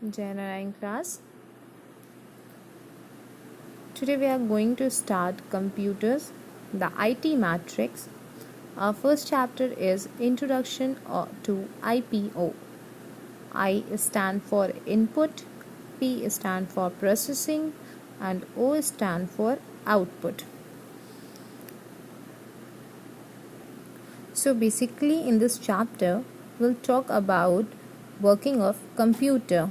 Jai Narayan class. Today we are going to start computers, the IT matrix. Our first chapter is Introduction to IPO. I stand for input, P stand for processing, and O stand for output. So basically in this chapter we'll talk about working of computer.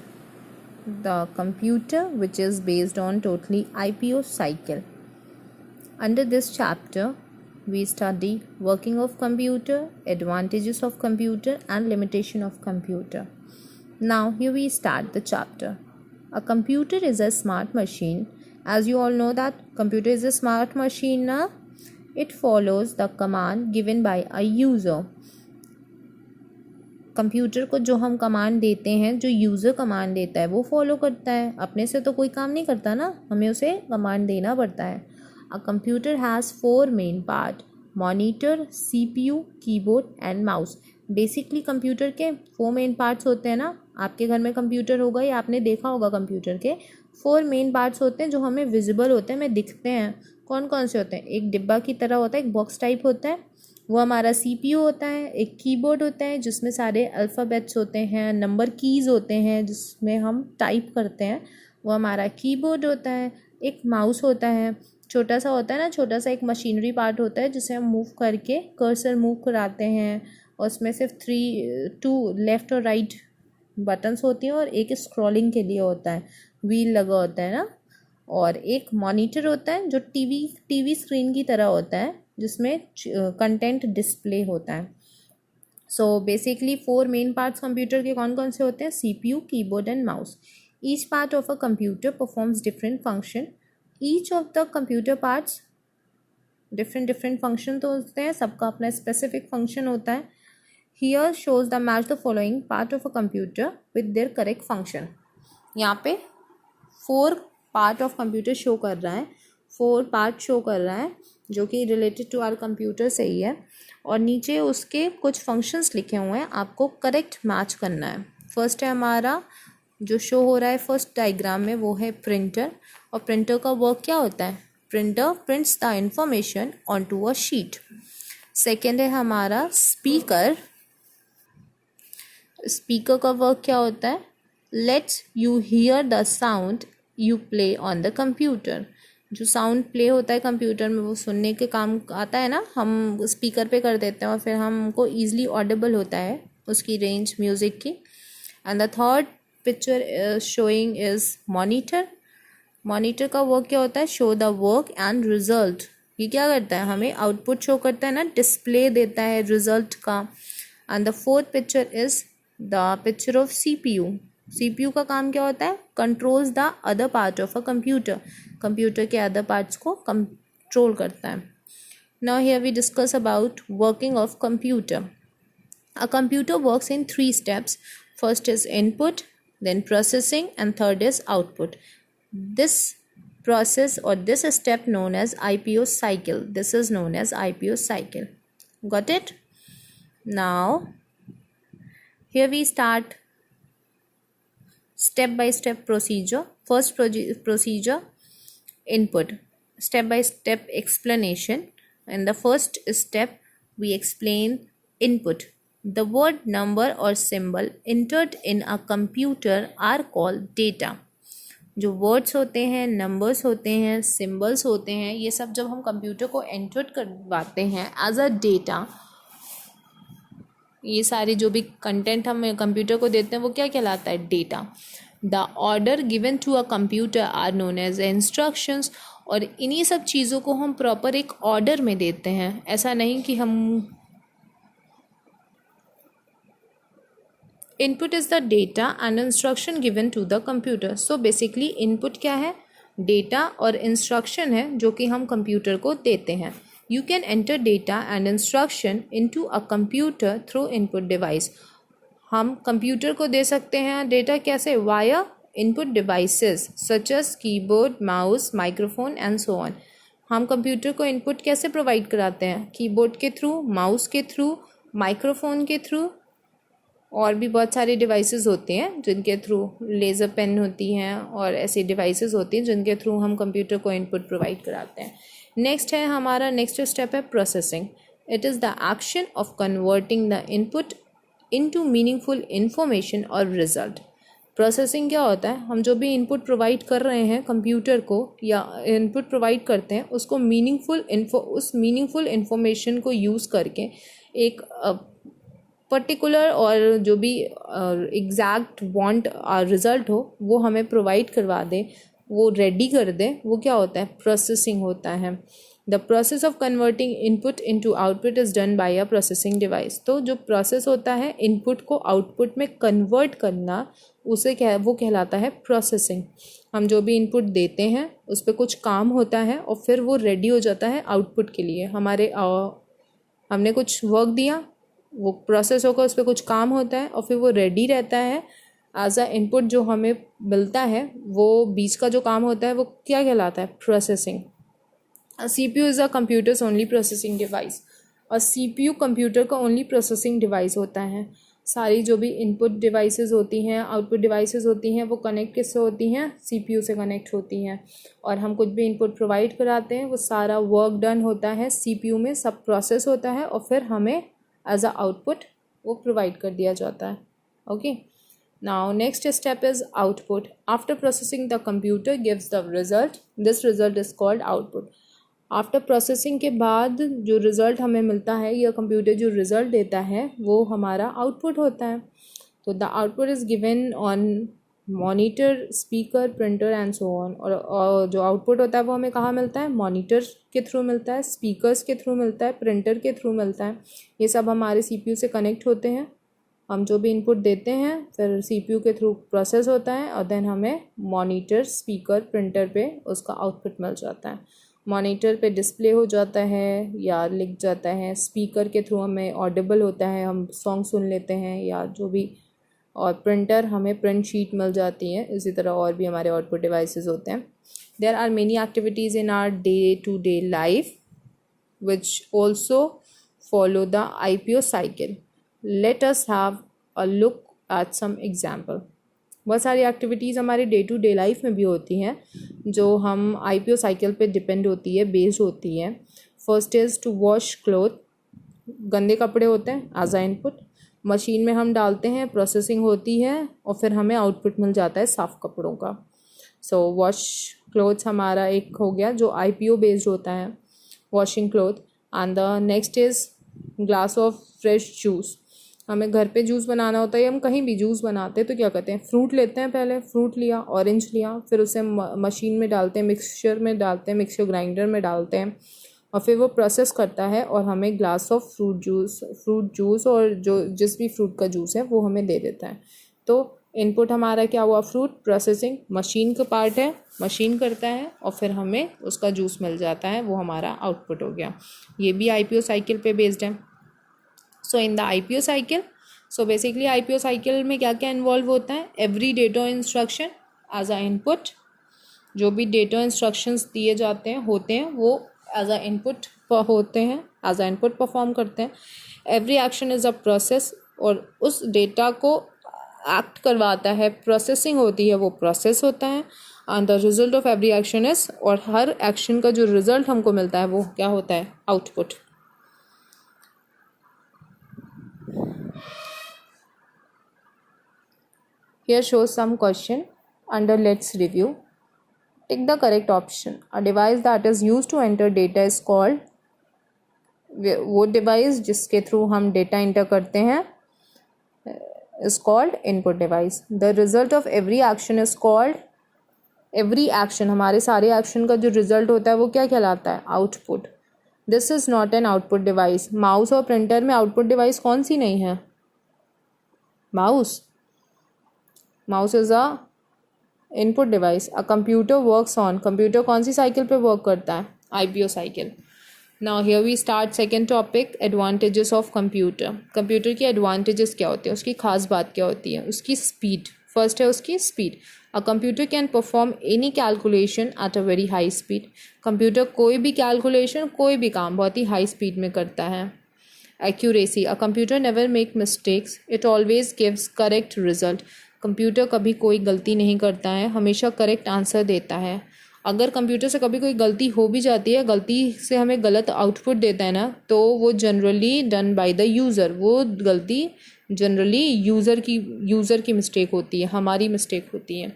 The computer which is based on totally IPO cycle. Under this chapter we study working of computer, advantages of computer and limitation of computer. Now here we start the chapter. A computer is a smart machine. As you all know that computer is a smart machine na? It follows the command given by a user. Computer को जो हम command देते हैं, जो user command देता है वो follow करता है. अपने से तो कोई काम नहीं करता ना, हमें उसे कमांड देना पड़ता है. अ computer has 4 main part: monitor, CPU, keyboard and mouse. Basically computer के 4 मेन पार्ट्स होते हैं ना. आपके घर में कंप्यूटर होगा या आपने देखा होगा कंप्यूटर के 4 मेन पार्ट्स होते हैं जो हमें विजिबल होते हैं, हमें दिखते हैं. कौन कौन से होते हैं? एक डिब्बा की तरह होता है, एक बॉक्स टाइप होता है, वो हमारा सीपीयू होता है. एक कीबोर्ड होता है जिसमें सारे अल्फ़ाबेट्स होते हैं, नंबर कीज़ होते हैं जिसमें हम टाइप करते हैं, वो हमारा कीबोर्ड होता है. एक माउस होता है, छोटा सा होता है ना, छोटा सा एक मशीनरी पार्ट होता है जिसे हम मूव करके कर्सर मूव कराते हैं, और उसमें सिर्फ 2 लेफ़्ट और राइट बटन्स होती हैं और एक स्क्रॉलिंग के लिए होता है, व्हील लगा होता है ना. और एक मॉनिटर होता है जो टीवी स्क्रीन की तरह होता है जिसमें कंटेंट डिस्प्ले होता है. So basically 4 main parts computer के कौन कौन से होते हैं? CPU, keyboard and mouse. Each part of a computer performs different function. Each of the computer parts different function तो होते हैं, सबका अपना स्पेसिफिक फंक्शन होता है. Here shows the match the following part of a computer with their correct function. यहाँ पे 4 part of computer show कर रहा है, 4 पार्ट शो कर रहा है जो कि रिलेटेड टू आवर कंप्यूटर से ही है, और नीचे उसके कुछ फंक्शंस लिखे हुए हैं, आपको करेक्ट मैच करना है. फर्स्ट है हमारा जो शो हो रहा है फर्स्ट डायग्राम में, वो है प्रिंटर. और प्रिंटर का वर्क क्या होता है? Printer prints the information onto a sheet. Second है हमारा स्पीकर. स्पीकर का वर्क क्या होता है? Let's you hear the sound you play on the computer. जो साउंड प्ले होता है कंप्यूटर में वो सुनने के काम आता है ना, हम स्पीकर पे कर देते हैं और फिर हमको ईजिली ऑडिबल होता है उसकी रेंज म्यूज़िक की. And the third picture showing is monitor. Monitor का वर्क क्या होता है? Show the work and result. ये क्या करता है? हमें आउटपुट शो करता है ना, डिस्प्ले देता है रिजल्ट का. And the fourth picture is the picture of CPU. CPU का काम क्या होता है? Controls the other part of a computer. Computer के अदर पार्ट्स को कंट्रोल करता है. Now here we discuss about working of computer. A computer works in 3 steps. First is input, then processing and third is output. This process or this step known as IPO cycle. This is known as IPO cycle. Got it? Now here we start step by step procedure. First procedure, input. Step by step explanation. In the first step we explain input. The word, number or symbol entered in a computer are called data. जो words होते हैं, numbers होते हैं, symbols होते हैं, ये सब जब हम कंप्यूटर को एंटर करवाते हैं एज अ डेटा, ये सारे जो भी कंटेंट हम कंप्यूटर को देते हैं वो क्या कहलाता है? Data. The order given to a computer are known as instructions. और इन्हीं सब चीज़ों को हम प्रॉपर एक ऑर्डर में देते हैं. ऐसा नहीं कि हम input is the data and instruction given to the computer. So basically input क्या है? डेटा, और इंस्ट्रक्शन है जो कि हम कंप्यूटर को देते हैं. You can enter data and instruction into a computer through input device. हम कंप्यूटर को दे सकते हैं डेटा कैसे? Via input devices such as keyboard, mouse, microphone and so on. हम कंप्यूटर को इनपुट कैसे प्रोवाइड कराते हैं? कीबोर्ड के थ्रू, माउस के थ्रू, माइक्रोफोन के थ्रू और भी बहुत सारे डिवाइसेस होते हैं जिनके थ्रू, लेज़र पेन होती हैं और ऐसी डिवाइसेस होती हैं जिनके थ्रू हम कंप्यूटर को इनपुट प्रोवाइड कराते हैं। नेक्स्ट है हमारा नेक्स्ट स्टेप है processing. It is the action of converting the input into meaningful information और रिजल्ट। प्रोसेसिंग क्या होता है, हम जो भी इनपुट प्रोवाइड कर रहे हैं कंप्यूटर को या इनपुट प्रोवाइड करते हैं उसको उस मीनिंगफुल इंफॉर्मेशन को यूज़ करके एक पर्टिकुलर और जो भी एग्जैक्ट वांट रिज़ल्ट हो वो हमें प्रोवाइड करवा दे, वो रेडी कर दे, वो क्या होता है, प्रोसेसिंग होता है। The process of converting input into output is done by a processing device. तो जो प्रोसेस होता है इनपुट को आउटपुट में कन्वर्ट करना, उसे वो कहलाता है प्रोसेसिंग। हम जो भी इनपुट देते हैं उस पर कुछ काम होता है और फिर वो रेडी हो जाता है आउटपुट के लिए। हमने कुछ वर्क दिया, वो प्रोसेस होकर उस पर कुछ काम होता है और फिर वो रेडी रहता है एज अ इनपुट जो हमें मिलता है। वो बीच का जो काम होता है वो क्या कहलाता है, processing. CPU is a computers only processing device. और CPU कंप्यूटर का ओनली प्रोसेसिंग डिवाइस होता है। सारी जो भी इनपुट डिवाइसेस होती हैं, आउटपुट डिवाइसेस होती हैं, वो कनेक्ट किससे होती हैं, CPU से कनेक्ट होती हैं। और हम कुछ भी इनपुट प्रोवाइड कराते हैं वो सारा वर्क डन होता है CPU में, सब प्रोसेस होता है और फिर हमें एज अ आउटपुट वो प्रोवाइड कर दिया जाता है। Okay, now next step is output. After processing the computer gives the result, this result is called output. After processing के बाद जो रिज़ल्ट हमें मिलता है या कंप्यूटर जो रिज़ल्ट देता है वो हमारा आउटपुट होता है। तो the output is given on monitor, speaker, printer and so on. और जो आउटपुट होता है वो हमें कहाँ मिलता है, मॉनिटर के थ्रू मिलता है, स्पीकर्स के थ्रू मिलता है, प्रिंटर के थ्रू मिलता है। ये सब हमारे CPU से कनेक्ट होते हैं। हम जो भी इनपुट देते हैं फिर CPU के थ्रू प्रोसेस होता है और देन हमें मॉनिटर, स्पीकर, प्रिंटर पे उसका आउटपुट मिल जाता है। मॉनिटर पे डिस्प्ले हो जाता है या लिख जाता है, स्पीकर के थ्रू हमें ऑडिबल होता है, हम सॉन्ग सुन लेते हैं या जो भी, और प्रिंटर हमें प्रिंट शीट मिल जाती है। इसी तरह और भी हमारे आउटपुट डिवाइसेस होते हैं। There are many activities in our day to day life which also follow the IPO cycle. Let us have a look at some example. बहुत सारी एक्टिविटीज़ हमारे डे टू डे लाइफ में भी होती हैं जो हम IPO साइकिल पे डिपेंड होती है, बेस्ड होती है। First is to wash cloth. गंदे कपड़े होते हैं एज अ इनपुट, मशीन में हम डालते हैं, प्रोसेसिंग होती है और फिर हमें आउटपुट मिल जाता है साफ़ कपड़ों का। सो वॉश क्लोथ्स हमारा एक हो गया जो IPO बेस्ड होता है, washing cloth. And the next is glass of fresh juice. हमें घर पे जूस बनाना होता है, हम कहीं भी जूस बनाते हैं तो क्या करते हैं, फ्रूट लेते हैं, पहले फ्रूट लिया, ऑरेंज लिया, फिर उसे मशीन में डालते हैं, मिक्सचर में डालते हैं, मिक्सचर ग्राइंडर में डालते हैं और फिर वो प्रोसेस करता है और हमें ग्लास ऑफ फ्रूट जूस और जो जिस भी फ्रूट का जूस है वो हमें दे देता है। तो इनपुट हमारा क्या हुआ, फ्रूट। प्रोसेसिंग मशीन का पार्ट है, मशीन करता है और फिर हमें उसका जूस मिल जाता है, वो हमारा आउटपुट हो गया। ये भी IPO साइकिल पे बेस्ड है। So in the IPO cycle, so basically IPO cycle में क्या क्या इन्वॉल्व होता है, every data instruction as a input. जो भी डेटा इंस्ट्रक्शंस दिए जाते हैं होते हैं वो एज अ इनपुट होते हैं, एज अ इनपुट परफॉर्म करते हैं। Every action is a process, और उस डेटा को एक्ट करवाता है, प्रोसेसिंग होती है, वो प्रोसेस होता है। And the result of every action is, और हर एक्शन का जो रिजल्ट हमको मिलता है वो क्या होता है, output. Here shows some question under let's review. Take the correct option. A device that is used to enter data is called, वो डिवाइस जिसके थ्रू हम डेटा इंटर करते हैं is called input device. The result of every action is called, every action, हमारे सारे action का जो result होता है वो क्या कहलाता है, output. This is not an output device. Mouse और प्रिंटर में आउटपुट डिवाइस कौन सी नहीं है, mouse. Mouse is a input device. A computer works on, computer कौन सी साइकिल पे वर्क करता है, IPO cycle. Now here we start second topic, advantages of computer. Computer की एडवांटेजेस क्या होती है, उसकी खास बात क्या होती है, उसकी स्पीड। फर्स्ट है उसकी speed. A computer can perform any calculation at a very high speed. Computer कोई भी कैलकुलेशन, कोई भी काम बहुत ही हाई स्पीड में करता है। Accuracy. A computer never make mistakes. It always gives correct result. Computer कभी कोई गलती नहीं करता है, हमेशा करेक्ट आंसर देता है. अगर कंप्यूटर से कभी कोई गलती हो भी जाती है, गलती से हमें गलत आउटपुट देता है ना, तो वो generally done by the user. वो गलती जनरली यूज़र की मिस्टेक होती है, हमारी मिस्टेक होती है.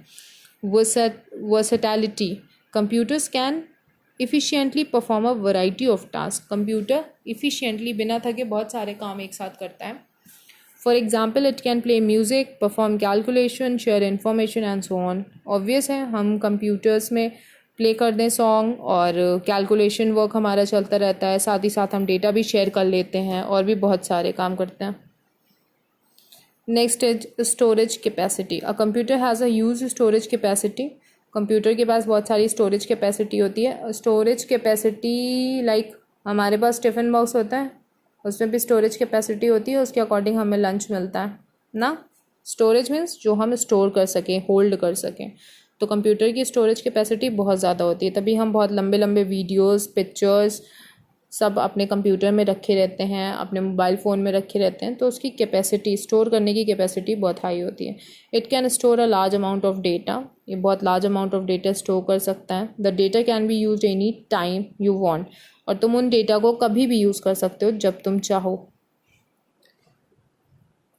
Versatility. Computers can efficiently perform a variety of task. Computer efficiently बिना थके बहुत सारे काम एक साथ करता है. For example, it can play music, perform calculation, share information and so on. Obvious है, हम कंप्यूटर्स में प्ले कर दें सॉन्ग और कैलकुलेशन वर्क हमारा चलता रहता है, साथ ही साथ हम डेटा भी शेयर कर लेते हैं और भी बहुत सारे काम करते हैं. Next is storage capacity. A computer has a huge storage capacity. Computer के पास बहुत सारी स्टोरेज कैपेसिटी होती है. स्टोरेज कैपेसिटी लाइक हमारे पास टिफ़िन बॉक्स होता है, उसमें भी स्टोरेज कैपेसिटी होती है, उसके अकॉर्डिंग हमें लंच मिलता है ना. स्टोरेज मीन्स जो हम स्टोर कर सकें, होल्ड कर सकें. तो कंप्यूटर की स्टोरेज कैपेसिटी बहुत ज़्यादा होती है, तभी हम बहुत लंबे लंबे वीडियोस, पिक्चर्स सब अपने कंप्यूटर में रखे रहते हैं, अपने मोबाइल फ़ोन में रखे रहते हैं. तो उसकी कैपेसिटी, स्टोर करने की कैपेसिटी बहुत हाई होती है. It can store a large amount of data. ये बहुत large amount of data store कर सकता है. The data can be use any time you want. और तुम उन डेटा को कभी भी यूज़ कर सकते हो जब तुम चाहो.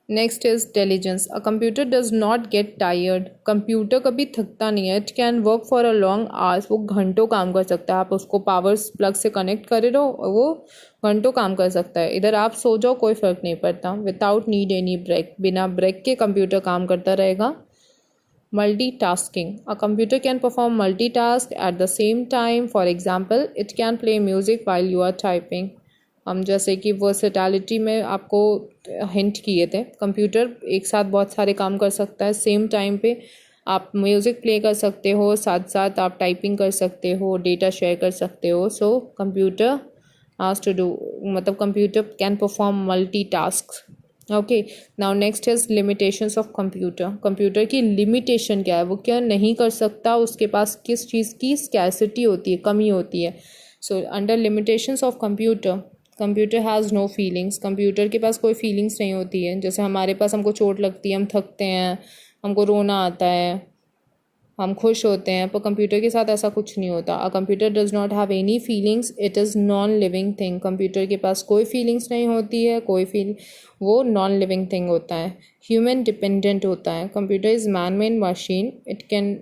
Next is intelligence. A computer does not get tired. Computer कभी थकता नहीं है. It can work for a long hours. वो घंटों काम कर सकता है. आप उसको पावर प्लग से कनेक्ट करे रहो और वो घंटों काम कर सकता है. इधर आप सो जाओ, कोई फ़र्क नहीं पड़ता. Without need any break. बिना ब्रेक के कंप्यूटर काम करता रहेगा. Multitasking. A computer can perform multitask at the same time. For example, it can play music while you are typing. हम जैसे कि वर्सेटैलिटी में आपको हिंट किए थे, कंप्यूटर एक साथ बहुत सारे काम कर सकता है. सेम टाइम पे आप म्यूज़िक प्ले कर सकते हो, साथ साथ आप टाइपिंग कर सकते हो, डेटा शेयर कर सकते हो. So computer has to do, मतलब computer can perform multitask. Okay, now next is limitations of computer. Computer की लिमिटेशन क्या है, वो क्या नहीं कर सकता, उसके पास किस चीज़ की स्कैर्सिटी होती है, कमी होती है. So under limitations of computer has no feelings. Computer के पास कोई फीलिंग्स नहीं होती है. जैसे हमारे पास, हमको चोट लगती है, हम थकते हैं, हमको रोना आता है, हम खुश होते हैं, पर कंप्यूटर के साथ ऐसा कुछ नहीं होता. A computer does not have any feelings. It is non living thing. Computer के पास कोई फीलिंग्स नहीं होती है, वो नॉन लिविंग थिंग होता है. ह्यूमन डिपेंडेंट होता है. Computer is man made machine. It can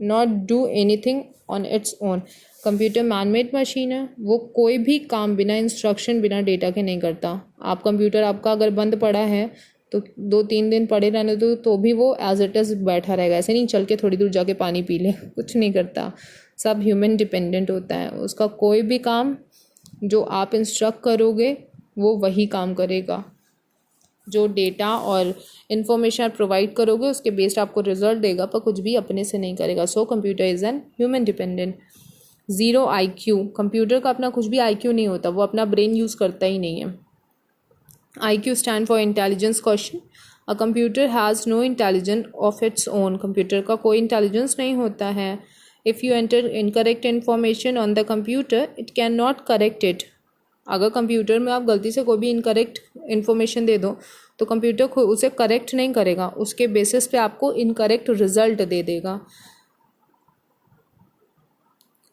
not do anything on its own. Computer man made machine है. वो कोई भी काम बिना इंस्ट्रक्शन, बिना डेटा के नहीं करता. आप कंप्यूटर आपका अगर बंद पड़ा है तो 2-3 दिन पड़े रहने दो, तो भी वो एज इट इज़ बैठा रहेगा. ऐसे नहीं चल के थोड़ी दूर जाके पानी पी ले, कुछ नहीं करता. सब ह्यूमन डिपेंडेंट होता है. उसका कोई भी काम जो आप इंस्ट्रक्ट करोगे वो वही काम करेगा. जो डेटा और इन्फॉर्मेशन आप प्रोवाइड करोगे उसके बेस्ड आपको रिजल्ट देगा, पर कुछ भी अपने से नहीं करेगा. So computer is an human dependent. Zero IQ. Computer का अपना कुछ भी IQ नहीं होता, वो अपना ब्रेन यूज़ करता ही नहीं है. IQ stand for intelligence quotient. A computer has no intelligence of its own. Computer का कोई इंटेलिजेंस नहीं होता है. If you enter incorrect information on the computer, it cannot correct it. अगर कंप्यूटर में आप गलती से कोई भी इनकरेक्ट इन्फॉर्मेशन दे दो तो कंप्यूटर उसे करेक्ट नहीं करेगा, उसके बेसिस पे आपको इनकरेक्ट रिजल्ट दे देगा.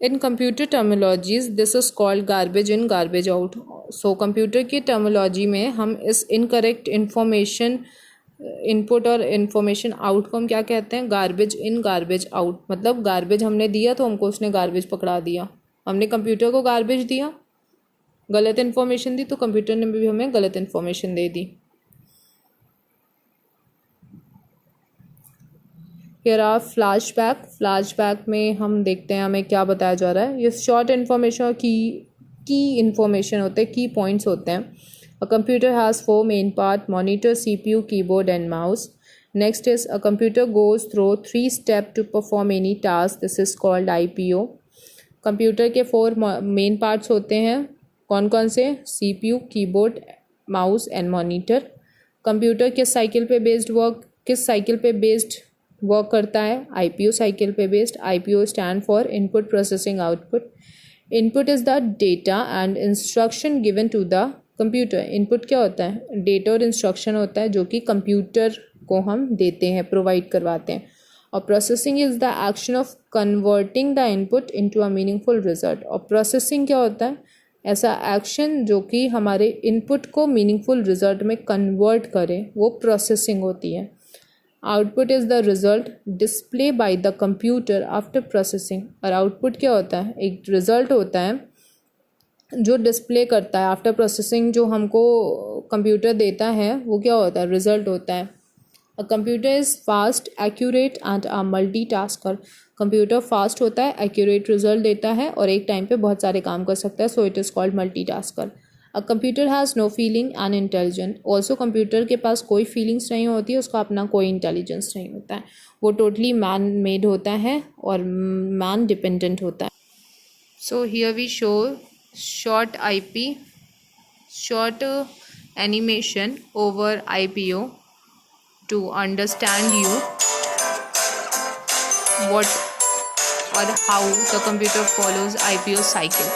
इन computer terminologies this is called garbage in garbage out. So computer की टर्मिनोलॉजी में हम इस इनकरेक्ट इन्फॉर्मेशन इनपुट और इन्फॉर्मेशन आउट को हम क्या कहते हैं, गार्बेज इन गार्बेज आउट. मतलब गार्बेज हमने दिया तो हमको उसने गार्बेज पकड़ा दिया. हमने कंप्यूटर को गार्बेज दिया, गलत इन्फॉर्मेशन दी, तो कंप्यूटर ने भी हमें गलत इन्फॉर्मेशन दे दी. हियर आर फ्लैशबैक में हम देखते हैं हमें क्या बताया जा रहा है. ये शॉर्ट इन्फॉर्मेशन और की इन्फॉर्मेशन होते हैं, की पॉइंट्स होते हैं. A computer has 4 main part: monitor, CPU, keyboard and mouse. Next is a computer goes through 3 step to perform any task. This is called IPO. Computer के 4 मेन पार्ट्स होते हैं. कौन कौन से? CPU, keyboard, mouse and monitor. Computer किस cycle पे based work करता है? IPO साइकिल पे based. IPO stand for input processing output. Input is the data and instruction given to the computer input क्या होता है, डेटा और इंस्ट्रक्शन होता है जो कि कंप्यूटर को हम देते हैं, प्रोवाइड करवाते हैं। और processing is the action of converting the input into a meaningful result. और प्रोसेसिंग क्या होता है, ऐसा एक्शन जो कि हमारे इनपुट को मीनिंगफुल रिजल्ट में कन्वर्ट करे, वो प्रोसेसिंग होती है। Output is the result display by the computer after processing. और आउटपुट क्या होता है, एक रिजल्ट होता है जो डिस्प्ले करता है आफ्टर प्रोसेसिंग, जो हमको कंप्यूटर देता है वो क्या होता है, रिजल्ट होता है। A computer is fast, accurate and a multitasker. Computer fast होता है, एक्यूरेट रिजल्ट देता है और एक टाइम पे बहुत सारे काम कर सकता है, so it is called multitasker. A computer has no feeling and intelligent. Also computer के पास कोई फीलिंग्स नहीं होती है, उसका अपना कोई इंटेलिजेंस नहीं होता है, वो टोटली मैन मेड होता है और मैन डिपेंडेंट होता है। So here we show short IP, short animation over IPO to understand you what or how the computer follows IPO cycle.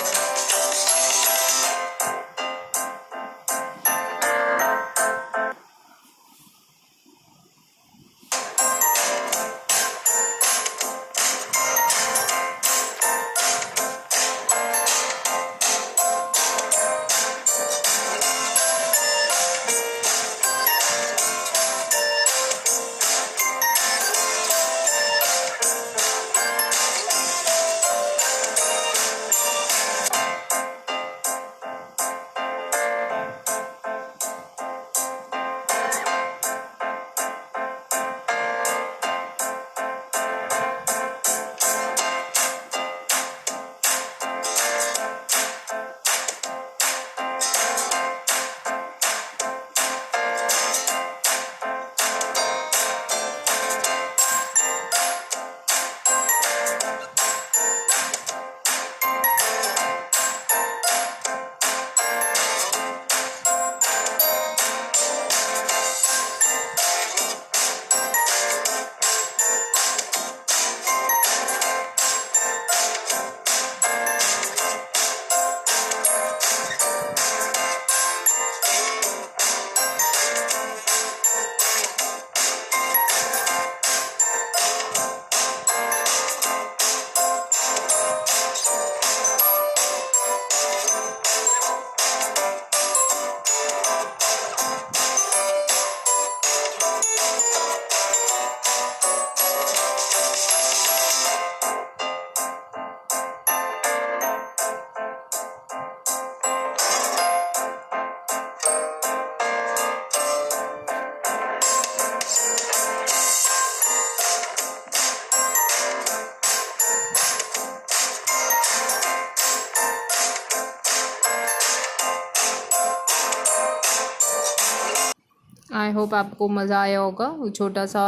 I hope आपको मज़ा आया होगा वो छोटा सा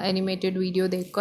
एनिमेटेड वीडियो देखकर।